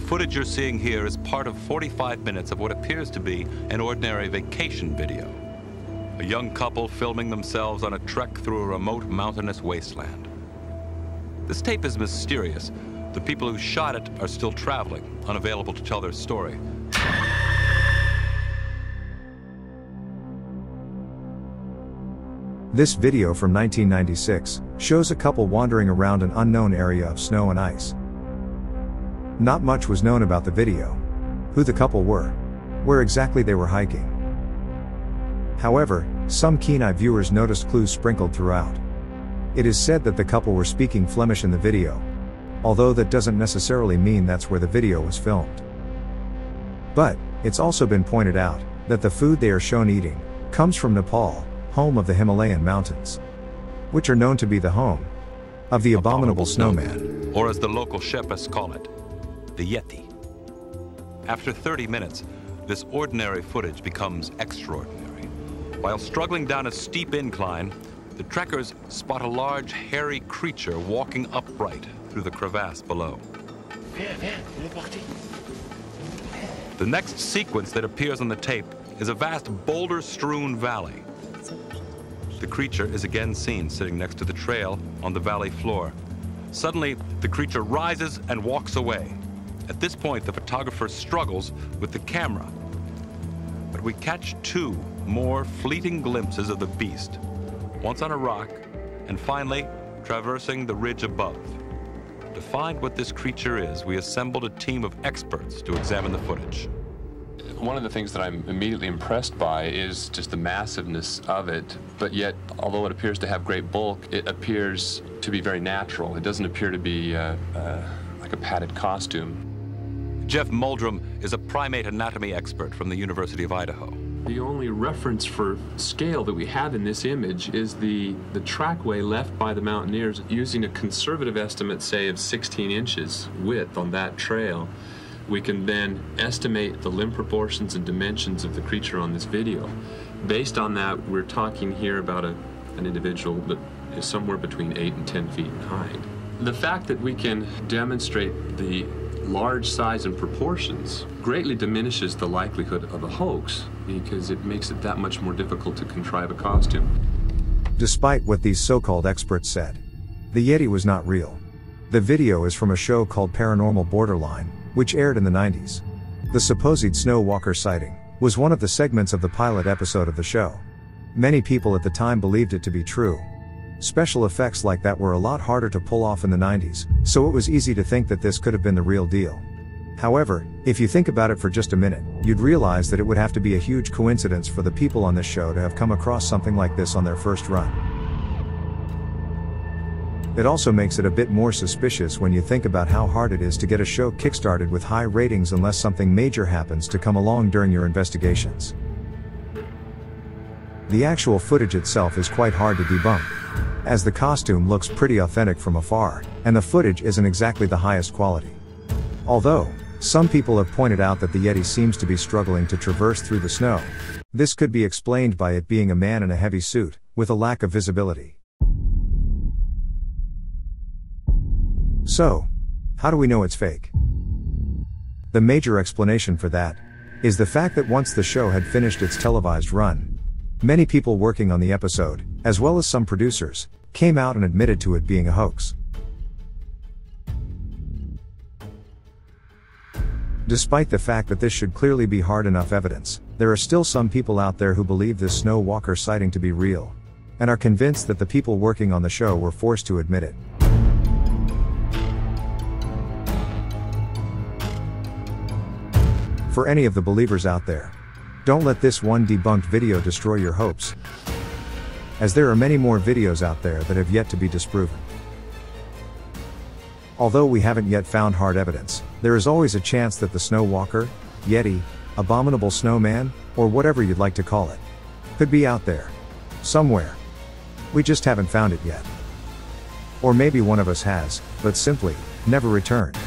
footage you're seeing here is part of 45 minutes of what appears to be an ordinary vacation video. A young couple filming themselves on a trek through a remote mountainous wasteland. This tape is mysterious. The people who shot it are still traveling, unavailable to tell their story. This video from 1996 shows a couple wandering around an unknown area of snow and ice. Not much was known about the video, who the couple were, where exactly they were hiking. However, some keen-eye viewers noticed clues sprinkled throughout. It is said that the couple were speaking Flemish in the video, although that doesn't necessarily mean that's where the video was filmed. But, it's also been pointed out that the food they are shown eating comes from Nepal, home of the Himalayan mountains, which are known to be the home of the abominable snowman, or as the local Sherpas call it, the yeti. After 30 minutes, this ordinary footage becomes extraordinary. While struggling down a steep incline, the trekkers spot a large, hairy creature walking upright through the crevasse below. The next sequence that appears on the tape is a vast boulder-strewn valley. The creature is again seen sitting next to the trail on the valley floor. Suddenly, the creature rises and walks away. At this point, the photographer struggles with the camera. But we catch two more fleeting glimpses of the beast, once on a rock, and finally, traversing the ridge above. To find what this creature is, we assembled a team of experts to examine the footage. One of the things that I'm immediately impressed by is just the massiveness of it, but yet, although it appears to have great bulk, it appears to be very natural. It doesn't appear to be like a padded costume. Jeff Muldrum is a primate anatomy expert from the University of Idaho. The only reference for scale that we have in this image is the trackway left by the mountaineers using a conservative estimate, say, of 16 inches width on that trail. We can then estimate the limb proportions and dimensions of the creature on this video. Based on that, we're talking here about an individual that is somewhere between 8 and 10 feet in height. The fact that we can demonstrate the large size and proportions greatly diminishes the likelihood of a hoax, because it makes it that much more difficult to contrive a costume. Despite what these so-called experts said, the Yeti was not real. The video is from a show called Paranormal Borderline, which aired in the 90s. The supposed Snow Walker sighting was one of the segments of the pilot episode of the show. Many people at the time believed it to be true. Special effects like that were a lot harder to pull off in the 90s, so it was easy to think that this could have been the real deal. However, if you think about it for just a minute, you'd realize that it would have to be a huge coincidence for the people on this show to have come across something like this on their first run. It also makes it a bit more suspicious when you think about how hard it is to get a show kickstarted with high ratings unless something major happens to come along during your investigations. The actual footage itself is quite hard to debunk, as the costume looks pretty authentic from afar, and the footage isn't exactly the highest quality. Although, some people have pointed out that the Yeti seems to be struggling to traverse through the snow. This could be explained by it being a man in a heavy suit, with a lack of visibility. So, how do we know it's fake? The major explanation for that is the fact that once the show had finished its televised run, many people working on the episode, as well as some producers, came out and admitted to it being a hoax. Despite the fact that this should clearly be hard enough evidence, there are still some people out there who believe this Snow Walker sighting to be real, and are convinced that the people working on the show were forced to admit it. For any of the believers out there, don't let this one debunked video destroy your hopes, as there are many more videos out there that have yet to be disproven. Although we haven't yet found hard evidence, there is always a chance that the Snow Walker, Yeti, abominable snowman, or whatever you'd like to call it, could be out there, somewhere. We just haven't found it yet. Or maybe one of us has, but simply never returned.